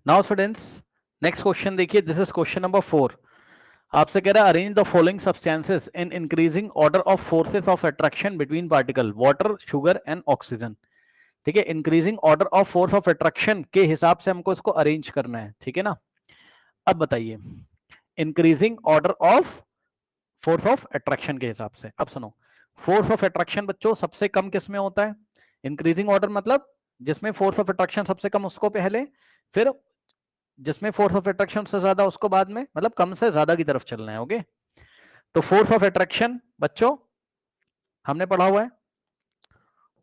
Now students next question देखिए, this is question number 4। आपसे कह रहा है arrange the following substances in increasing order of forces of attraction between particle water, sugar and oxygen. ठीक है, increasing order of force of attraction के हिसाब से हमको इसको अरेंज करना है, ठीक है ना। अब बताइए, increasing order of force of attraction के हिसाब से। अब सुनो, फोर्स ऑफ अट्रैक्शन बच्चों सबसे कम किस में होता है? इंक्रीजिंग ऑर्डर मतलब जिसमें फोर्स ऑफ अट्रैक्शन सबसे कम उसको पहले, फिर जिसमें फोर्स ऑफ अट्रैक्शन से ज्यादा उसको बाद में, मतलब कम से ज्यादा की तरफ चलना है। ओके, तो फोर्स ऑफ अट्रैक्शन बच्चों हमने पढ़ा हुआ है,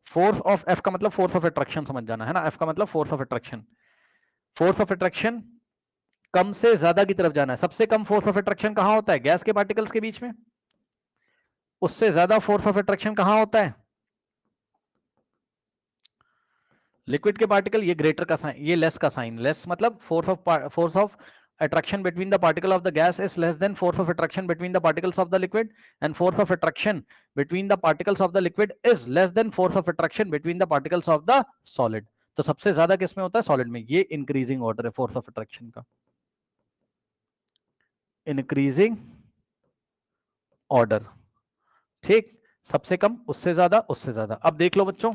फोर्स ऑफ एफ का मतलब फोर्स ऑफ अट्रैक्शन समझ जाना है ना, एफ का मतलब force of attraction. Force of attraction कम से ज्यादा की तरफ जाना है। सबसे कम फोर्स ऑफ अट्रैक्शन कहां होता है? गैस के पार्टिकल्स के बीच में। उससे ज्यादा फोर्स ऑफ अट्रैक्शन कहां होता है? लिक्विड के पार्टिकल। ये ग्रेटर का साइन, ये लेस का साइन। लेस मतलब force of attraction between the particle of the gas is less than force of attraction between the particles of the liquid, and force of attraction between the particles of the liquid is less than force of attraction between the particles of the solid। तो सबसे ज्यादा किसमें होता है? Solid में। ये increasing order है force of attraction का, इंक्रीजिंग ऑर्डर। ठीक, सबसे कम, उससे ज्यादा, उससे ज्यादा। अब देख लो बच्चों,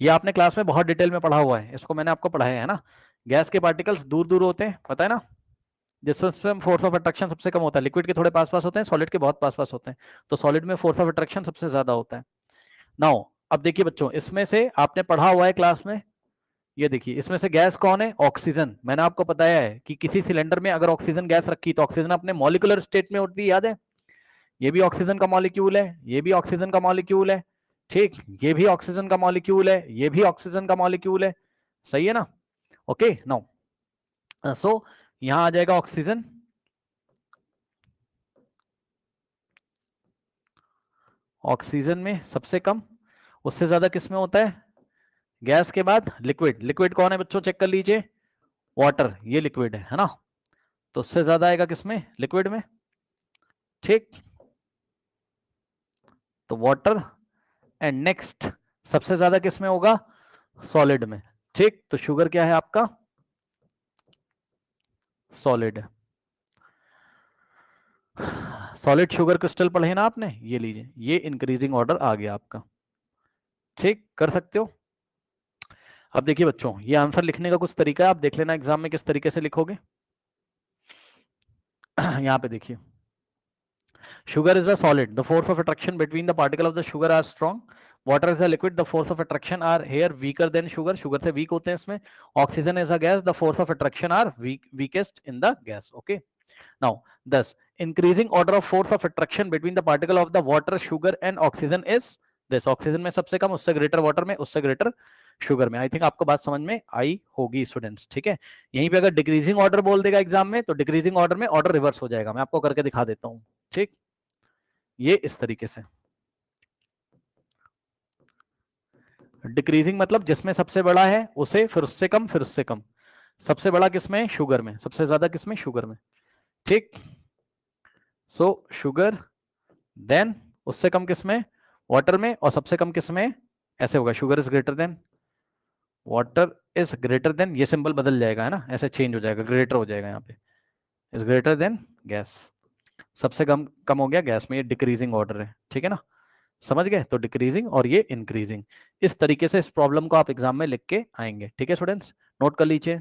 ये आपने क्लास में बहुत डिटेल में पढ़ा हुआ है, इसको मैंने आपको पढ़ाया है ना। गैस के पार्टिकल्स दूर दूर होते हैं, पता है ना, जिसमें फोर्स ऑफ अट्रैक्शन सबसे कम होता है। लिक्विड के थोड़े पास पास होते हैं, सॉलिड के बहुत पास पास होते हैं। तो सॉलिड में फोर्स ऑफ अट्रैक्शन सबसे ज्यादा होता है। नाउ अब देखिए बच्चों, इसमें से आपने पढ़ा हुआ है क्लास में, ये देखिए, इसमें से गैस कौन है? ऑक्सीजन। मैंने आपको बताया है कि किसी सिलेंडर में अगर ऑक्सीजन गैस रखी तो ऑक्सीजन अपने मॉलिक्यूलर स्टेट में होती है, याद है? ये भी ऑक्सीजन का मॉलिक्यूल है, ये भी ऑक्सीजन का मॉलिक्यूल है। ठीक, ये भी ऑक्सीजन का मॉलिक्यूल है, ये भी ऑक्सीजन का मॉलिक्यूल है। सही है ना? ओके, नाउ सो यहां आ जाएगा ऑक्सीजन, ऑक्सीजन में सबसे कम। उससे ज्यादा किस में होता है? गैस के बाद लिक्विड। लिक्विड कौन है बच्चों? चेक कर लीजिए, वाटर। ये लिक्विड है ना, तो उससे ज्यादा आएगा किसमें? लिक्विड में। ठीक, तो वाटर। एंड नेक्स्ट सबसे ज्यादा किस में होगा? सॉलिड में। ठीक, तो शुगर क्या है आपका? सॉलिड। सॉलिड शुगर क्रिस्टल पढ़े ना आपने, ये लीजिए, ये इंक्रीजिंग ऑर्डर आ गया आपका। ठीक, कर सकते हो। अब देखिए बच्चों, ये आंसर लिखने का कुछ तरीका है, आप देख लेना एग्जाम में किस तरीके से लिखोगे। यहां पे देखिए, sugar is a solid, the force of attraction between the particle of the sugar are strong, water is a liquid, the force of attraction are here weaker than sugar, sugar से weak होते हैं इसमें, oxygen is a gas, the force of attraction are weakest in the gas। Okay, now thus increasing order of force of attraction between the particle of the water, sugar and oxygen is this। Oxygen में सबसे कम, उससे greater water में, उससे greater sugar में। I think आपको बात समझ में आई होगी स्टूडेंट्स। ठीक है, यहीं पे अगर डिक्रीजिंग ऑर्डर बोल देगा एग्जाम में, तो डिक्रीजिंग ऑर्डर में ऑर्डर रिवर्स हो जाएगा। मैं आपको करके दिखा देता हूं। ठीक, ये इस तरीके से डिक्रीजिंग मतलब जिसमें सबसे बड़ा है उसे, फिर उससे कम, फिर उससे कम। सबसे बड़ा किसमें? शुगर में। सबसे ज्यादा किसमें? शुगर में। ठीक, सो शुगर, देन उससे कम किसमें? वाटर में। और सबसे कम किसमें? ऐसे होगा, sugar is greater than, water is greater than, ये सिंबल बदल जाएगा है ना, ऐसे चेंज हो जाएगा, ग्रेटर हो जाएगा यहाँ पे, इज ग्रेटर देन गैस। सबसे कम कम हो गया गैस में, ये डिक्रीजिंग ऑर्डर है। ठीक है ना, समझ गए? तो डिक्रीजिंग और ये इंक्रीजिंग, इस तरीके से इस प्रॉब्लम को आप एग्जाम में लिख के आएंगे। ठीक है स्टूडेंट्स, नोट कर लीजिए।